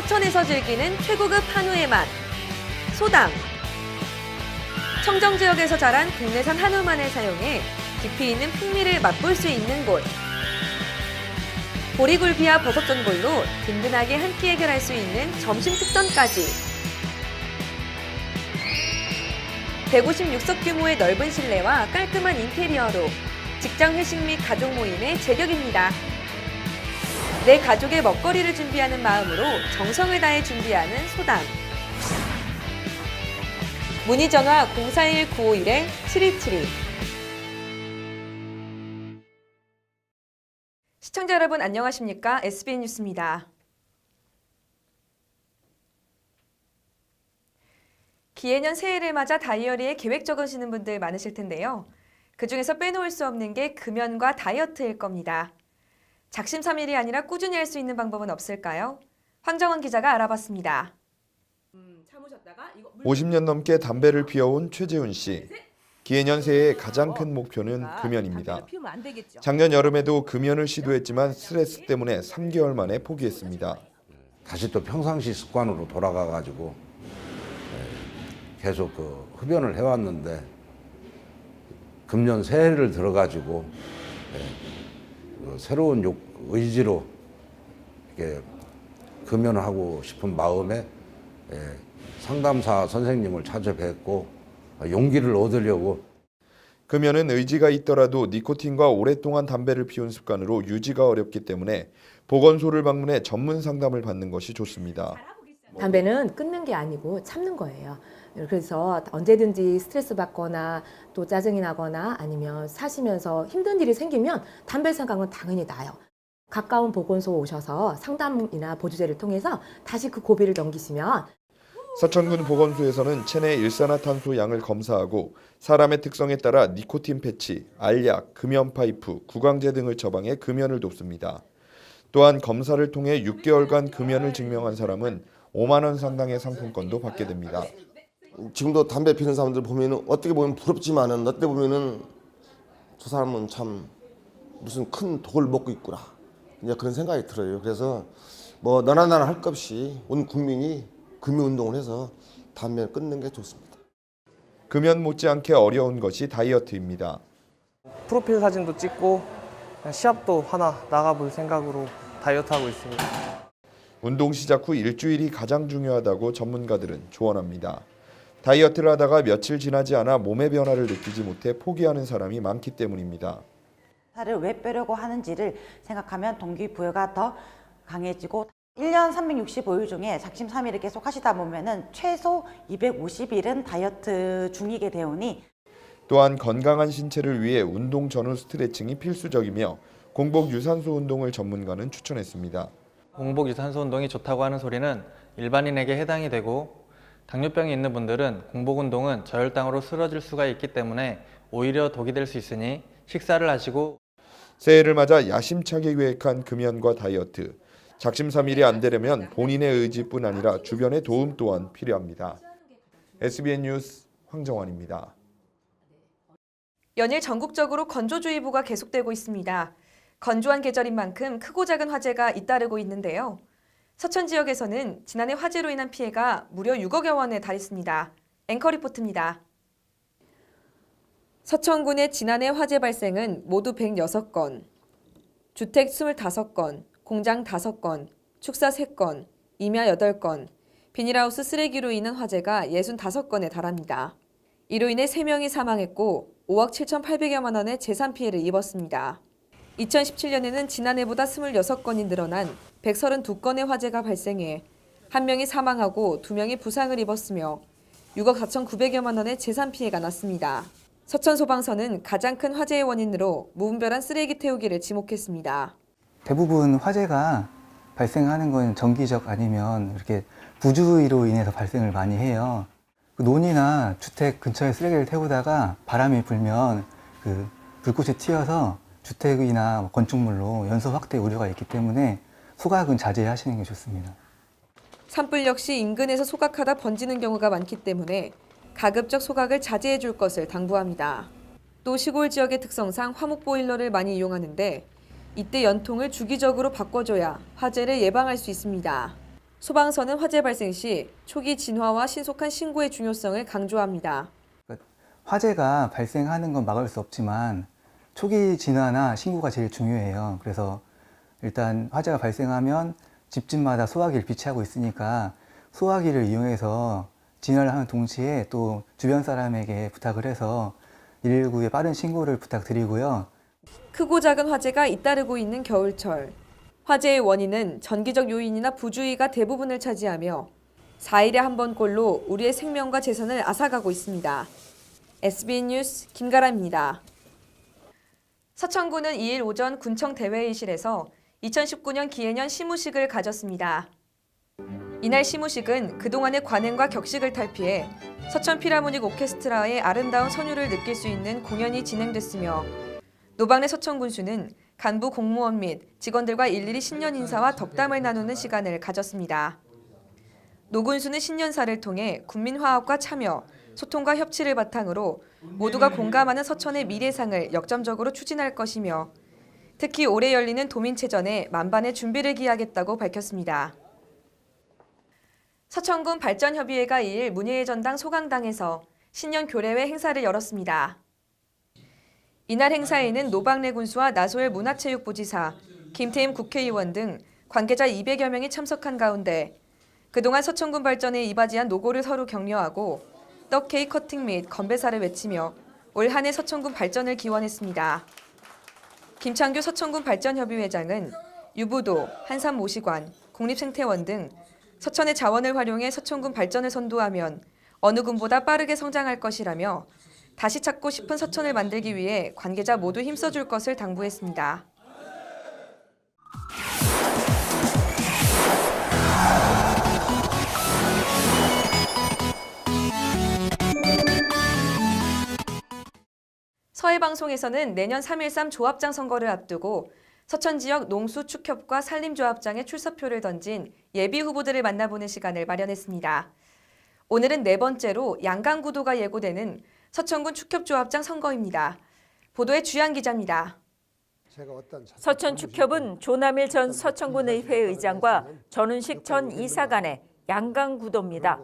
서천에서 즐기는 최고급 한우의 맛, 소당. 청정 지역에서 자란 국내산 한우만을 사용해 깊이 있는 풍미를 맛볼 수 있는 곳. 보리굴비와 버섯전골로 든든하게 한 끼 해결할 수 있는 점심 특선까지. 156석 규모의 넓은 실내와 깔끔한 인테리어로 직장 회식 및 가족 모임의 제격입니다. 내 가족의 먹거리를 준비하는 마음으로 정성을 다해 준비하는 소담. 문의 전화 041-951-7272. 시청자 여러분 안녕하십니까? SBN 뉴스입니다. 기해년 새해를 맞아 다이어리에 계획 적으시는 분들 많으실 텐데요. 그중에서 빼놓을 수 없는 게 금연과 다이어트일 겁니다. 작심삼일이 아니라 꾸준히 할 수 있는 방법은 없을까요? 황정원 기자가 알아봤습니다. 50년 넘게 담배를 피워온 최재훈 씨. 기해년 새해의 가장 큰 목표는 금연입니다. 작년 여름에도 금연을 시도했지만 스트레스 때문에 3개월 만에 포기했습니다. 다시 또 평상시 습관으로 돌아가가지고 계속 흡연을 해왔는데 금년 새해를 들어가지고 새로운 의지로 이렇게 금연을 하고 싶은 마음에 상담사 선생님을 찾아뵙고 용기를 얻으려고. 금연은 의지가 있더라도 니코틴과 오랫동안 담배를 피운 습관으로 유지가 어렵기 때문에 보건소를 방문해 전문 상담을 받는 것이 좋습니다. 담배는 끊는 게 아니고 참는 거예요. 그래서 언제든지 스트레스 받거나 또 짜증이 나거나 아니면 사시면서 힘든 일이 생기면 담배 생각은 당연히 나요. 가까운 보건소 오셔서 상담이나 보조제를 통해서 다시 그 고비를 넘기시면. 서천군 보건소에서는 체내 일산화탄소 양을 검사하고 사람의 특성에 따라 니코틴 패치, 알약, 금연 파이프, 구강제 등을 처방해 금연을 돕습니다. 또한 검사를 통해 6개월간 금연을 증명한 사람은 5만 원 상당의 상품권도 받게 됩니다. 지금도 담배 피우는 사람들 보면은 어떻게 보면 부럽지만은 어떻게 보면은 저 사람은 참 무슨 큰 독을 먹고 있구나, 이제 그런 생각이 들어요. 그래서 뭐 너나 나나 할 것 없이 온 국민이 금연 운동을 해서 담배를 끊는 게 좋습니다. 금연 못지않게 어려운 것이 다이어트입니다. 프로필 사진도 찍고 시합도 하나 나가볼 생각으로 다이어트하고 있습니다. 운동 시작 후 일주일이 가장 중요하다고 전문가들은 조언합니다. 다이어트를 하다가 며칠 지나지 않아 몸의 변화를 느끼지 못해 포기하는 사람이 많기 때문입니다. 살을 왜 빼려고 하는지를 생각하면 동기부여가 더 강해지고 1년 365일 중에 작심삼일을 계속 하시다 보면은 최소 250일은 다이어트 중이게 되오니. 또한 건강한 신체를 위해 운동 전후 스트레칭이 필수적이며 공복 유산소 운동을 전문가는 추천했습니다. 공복 유산소 운동이 좋다고 하는 소리는 일반인에게 해당이 되고 당뇨병이 있는 분들은 공복 운동은 저혈당으로 쓰러질 수가 있기 때문에 오히려 독이 될 수 있으니 식사를 하시고. 새해를 맞아 야심차게 계획한 금연과 다이어트. 작심삼일이 안 되려면 본인의 의지뿐 아니라 주변의 도움 또한 필요합니다. SBN 뉴스 황정환입니다. 연일 전국적으로 건조주의보가 계속되고 있습니다. 건조한 계절인 만큼 크고 작은 화재가 잇따르고 있는데요. 서천 지역에서는 지난해 화재로 인한 피해가 무려 6억여 원에 달했습니다. 앵커 리포트입니다. 서천군의 지난해 화재 발생은 모두 106건, 주택 25건, 공장 5건, 축사 3건, 임야 8건, 비닐하우스 쓰레기로 인한 화재가 65건에 달합니다. 이로 인해 3명이 사망했고 5억 7,800여만 원의 재산 피해를 입었습니다. 2017년에는 지난해보다 26건이 늘어난 132건의 화재가 발생해 1명이 사망하고 2명이 부상을 입었으며 6억 4,900여만 원의 재산 피해가 났습니다. 서천소방서는 가장 큰 화재의 원인으로 무분별한 쓰레기 태우기를 지목했습니다. 대부분 화재가 발생하는 건 정기적 아니면 이렇게 부주의로 인해서 발생을 많이 해요. 논이나 주택 근처에 쓰레기를 태우다가 바람이 불면 그 불꽃이 튀어서 주택이나 건축물로 연소 확대 우려가 있기 때문에 소각은 자제하시는 게 좋습니다. 산불 역시 인근에서 소각하다 번지는 경우가 많기 때문에 가급적 소각을 자제해 줄 것을 당부합니다. 또 시골 지역의 특성상 화목 보일러를 많이 이용하는데 이때 연통을 주기적으로 바꿔줘야 화재를 예방할 수 있습니다. 소방서는 화재 발생 시 초기 진화와 신속한 신고의 중요성을 강조합니다. 화재가 발생하는 건 막을 수 없지만 초기 진화나 신고가 제일 중요해요. 그래서 일단 화재가 발생하면 집집마다 소화기를 비치하고 있으니까 소화기를 이용해서 진화를 하는 동시에 또 주변 사람에게 부탁을 해서 119에 빠른 신고를 부탁드리고요. 크고 작은 화재가 잇따르고 있는 겨울철. 화재의 원인은 전기적 요인이나 부주의가 대부분을 차지하며 4일에 한 번꼴로 우리의 생명과 재산을 앗아가고 있습니다. SBN 뉴스 김가라입니다. 서천구는 2일 오전 군청 대회의실에서 2019년 기해년 시무식을 가졌습니다. 이날 시무식은 그동안의 관행과 격식을 탈피해 서천 필하모닉 오케스트라의 아름다운 선율을 느낄 수 있는 공연이 진행됐으며 노방래 서천군수는 간부 공무원 및 직원들과 일일이 신년 인사와 덕담을 나누는 시간을 가졌습니다. 노 군수는 신년사를 통해 군민화합과 참여, 소통과 협치를 바탕으로 모두가 공감하는 서천의 미래상을 역점적으로 추진할 것이며 특히 올해 열리는 도민체전에 만반의 준비를 기하겠다고 밝혔습니다. 서천군 발전협의회가 2일 문예의 전당 소강당에서 신년 교례회 행사를 열었습니다. 이날 행사에는 노방래 군수와 나소열 문화체육부지사, 김태임 국회의원 등 관계자 200여 명이 참석한 가운데 그동안 서천군 발전에 이바지한 노고를 서로 격려하고 떡 케이크 커팅 및 건배사를 외치며 올 한 해 서천군 발전을 기원했습니다. 김창규 서천군 발전협의회장은 유부도, 한산모시관, 국립생태원 등 서천의 자원을 활용해 서천군 발전을 선도하면 어느 군보다 빠르게 성장할 것이라며 다시 찾고 싶은 서천을 만들기 위해 관계자 모두 힘써줄 것을 당부했습니다. 서해방송에서는 내년 3.13 조합장 선거를 앞두고 서천 지역 농수축협과 산림조합장에 출사표를 던진 예비 후보들을 만나보는 시간을 마련했습니다. 오늘은 네 번째로 양강구도가 예고되는 서천군 축협조합장 선거입니다. 보도에 주양 기자입니다. 서천축협은 조남일 전 서천군 의회 의장과 전운식 전 이사 간의 양강구도입니다.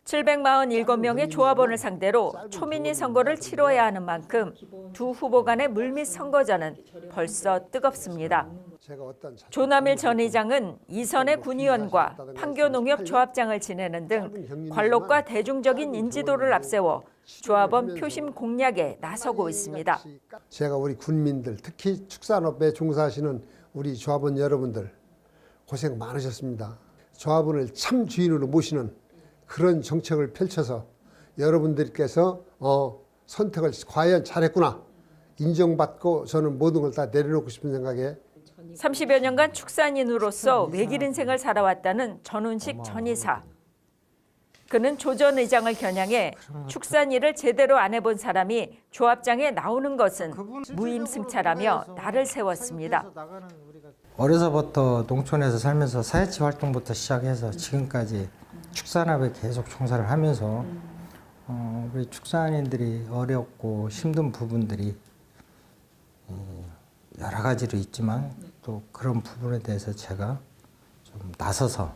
747명의 조합원을 상대로 초민의 선거를 치러야 하는 만큼 두 후보 간의 물밑 선거전은 벌써 뜨겁습니다. 조남일 전 의장은 이선의 군의원과 판교농협 조합장을 지내는 등 관록과 대중적인 인지도를 앞세워 조합원 표심 공략에 나서고 있습니다. 제가 우리 군민들, 특히 축산업에 종사하시는 우리 조합원 여러분들 고생 많으셨습니다. 조합원을 참 주인으로 모시는 그런 정책을 펼쳐서 여러분들께서 선택을 과연 잘했구나 인정받고 저는 모든 걸 다 내려놓고 싶은 생각에 30여 년간 축산인으로서 외길 인생을 살아왔다는 전운식 전 이사. 그는 조 전 의장을 겨냥해 축산 일을 제대로 안 해본 사람이 조합장에 나오는 것은 무임승차라며 날을 세웠습니다. 어려서부터 농촌에서 살면서 사회치 활동부터 시작해서 지금까지 축산업에 계속 종사를 하면서 우리 축산인들이 어렵고 힘든 부분들이 여러 가지로 있지만 또 그런 부분에 대해서 제가 좀 나서서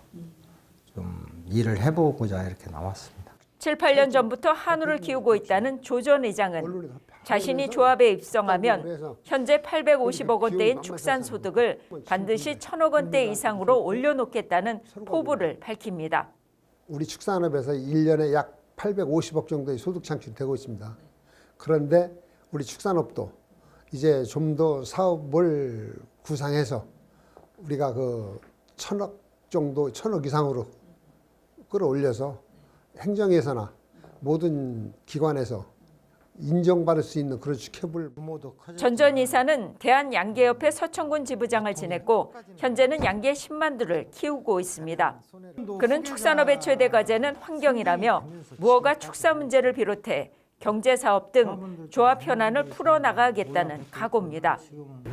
좀 일을 해보고자 이렇게 나왔습니다. 7, 8년 전부터 한우를 키우고 있다는 조 전 의장은 자신이 조합에 입성하면 현재 850억 원대인 축산 소득을 반드시 1,000억 원대 이상으로 올려놓겠다는 포부를 밝힙니다. 우리 축산업에서 1년에 약 850억 정도의 소득 창출되고 있습니다. 그런데 우리 축산업도 이제 좀 더 사업을 구상해서 우리가 그 1,000억 정도, 1,000억 이상으로 끌어올려서 행정에서나 모든 기관에서 인정받을 수 있는 그런 축협을 전 전 이사는 대한양계협회 서천군 지부장을 지냈고 현재는 양계 10만두를 키우고 있습니다. 그는 축산업의 최대 과제는 환경이라며 무허가 축산 문제를 비롯해 경제사업 등 조합 현안을 풀어나가겠다는 각오입니다.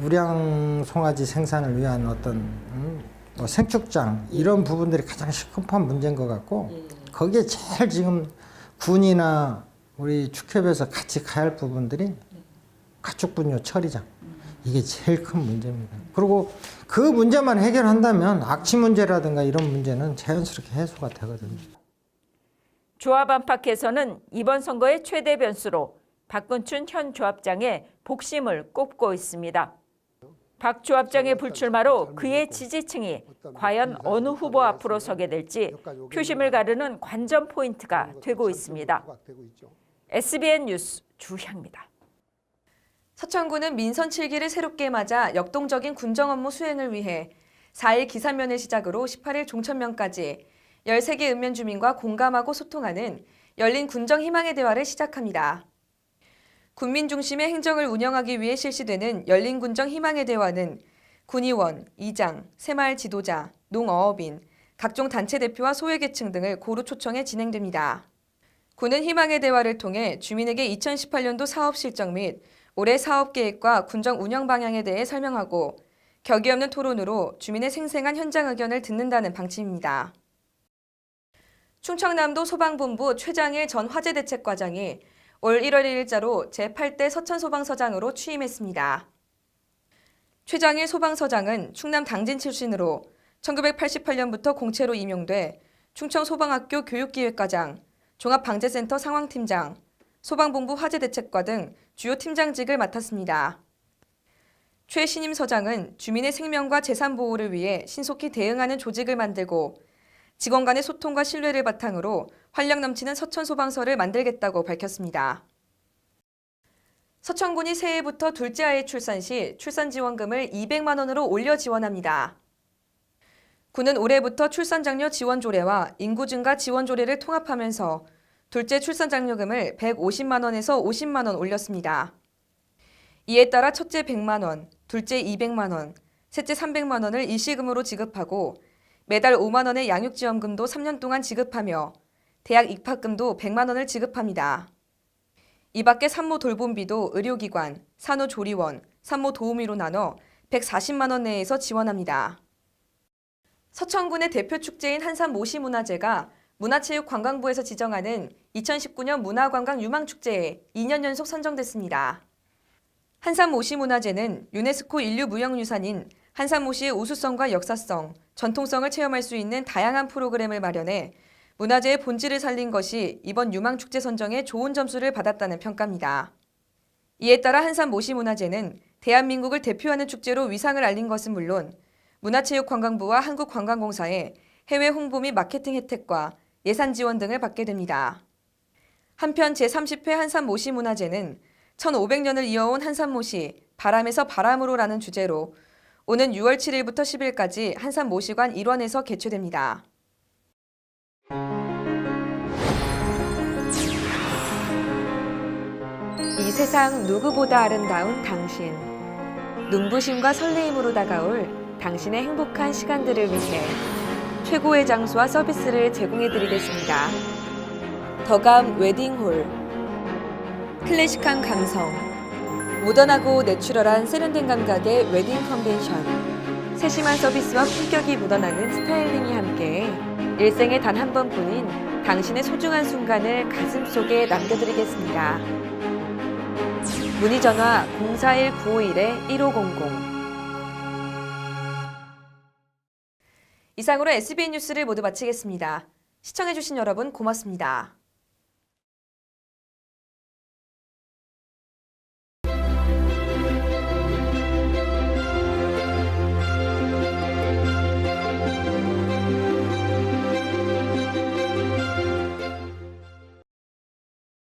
우량 송아지 생산을 위한 어떤 뭐 생축장 이런 부분들이 가장 시급한 문제인 것 같고 거기에 제일 지금 군이나 우리 축협에서 같이 가야 할 부분들이 가축분뇨 처리장 이게 제일 큰 문제입니다. 그리고 그 문제만 해결한다면 악취 문제라든가 이런 문제는 자연스럽게 해소가 되거든요. 조합 안팎에서는 이번 선거의 최대 변수로 박근춘 현 조합장의 복심을 꼽고 있습니다. 박 조합장의 불출마로 그의 지지층이 과연 어느 후보 앞으로 서게 될지 표심을 가르는 관전 포인트가 되고 있습니다. SBN 뉴스 주향입니다. 서천군은 민선 7기를 새롭게 맞아 역동적인 군정 업무 수행을 위해 4일 기산면을 시작으로 18일 종천면까지 13개 읍면 주민과 공감하고 소통하는 열린 군정 희망의 대화를 시작합니다. 군민 중심의 행정을 운영하기 위해 실시되는 열린 군정 희망의 대화는 군의원, 이장, 새마을 지도자, 농어업인, 각종 단체 대표와 소외계층 등을 고루 초청해 진행됩니다. 군은 희망의 대화를 통해 주민에게 2018년도 사업 실적 및 올해 사업 계획과 군정 운영 방향에 대해 설명하고 격이 없는 토론으로 주민의 생생한 현장 의견을 듣는다는 방침입니다. 충청남도 소방본부 최장일 전 화재대책과장이 올 1월 1일자로 제8대 서천소방서장으로 취임했습니다. 최장일 소방서장은 충남 당진 출신으로 1988년부터 공채로 임용돼 충청소방학교 교육기획과장, 종합방재센터 상황팀장, 소방본부 화재대책과 등 주요 팀장직을 맡았습니다. 최 신임 서장은 주민의 생명과 재산 보호를 위해 신속히 대응하는 조직을 만들고 직원 간의 소통과 신뢰를 바탕으로 활력 넘치는 서천소방서를 만들겠다고 밝혔습니다. 서천군이 새해부터 둘째 아이 출산 시 출산지원금을 200만 원으로 올려 지원합니다. 군은 올해부터 출산장려 지원조례와 인구증가 지원조례를 통합하면서 둘째 출산장려금을 150만 원에서 50만 원 올렸습니다. 이에 따라 첫째 100만 원, 둘째 200만 원, 셋째 300만 원을 일시금으로 지급하고 매달 5만 원의 양육지원금도 3년 동안 지급하며 대학 입학금도 100만 원을 지급합니다. 이 밖에 산모 돌봄비도 의료기관, 산후조리원, 산모 도우미로 나눠 140만 원 내에서 지원합니다. 서천군의 대표 축제인 한산모시문화제가 문화체육관광부에서 지정하는 2019년 문화관광 유망축제에 2년 연속 선정됐습니다. 한산모시문화제는 유네스코 인류무형유산인 한산모시의 우수성과 역사성, 전통성을 체험할 수 있는 다양한 프로그램을 마련해 문화재의 본질을 살린 것이 이번 유망축제 선정에 좋은 점수를 받았다는 평가입니다. 이에 따라 한산모시문화제는 대한민국을 대표하는 축제로 위상을 알린 것은 물론 문화체육관광부와 한국관광공사의 해외 홍보 및 마케팅 혜택과 예산 지원 등을 받게 됩니다. 한편 제30회 한산모시문화제는 1500년을 이어온 한산모시, 바람에서 바람으로라는 주제로 오는 6월 7일부터 10일까지 한산모시관 일원에서 개최됩니다. 이 세상 누구보다 아름다운 당신. 눈부심과 설레임으로 다가올 당신의 행복한 시간들을 위해 최고의 장소와 서비스를 제공해드리겠습니다. 더감 웨딩홀. 클래식한 감성, 모던하고 내추럴한 세련된 감각의 웨딩 컨벤션. 세심한 서비스와 품격이 묻어나는 스타일링이 함께 일생에 단 한 번뿐인 당신의 소중한 순간을 가슴속에 남겨드리겠습니다. 문의 전화 041-951-1500. 이상으로 SBN 뉴스를 모두 마치겠습니다. 시청해주신 여러분 고맙습니다.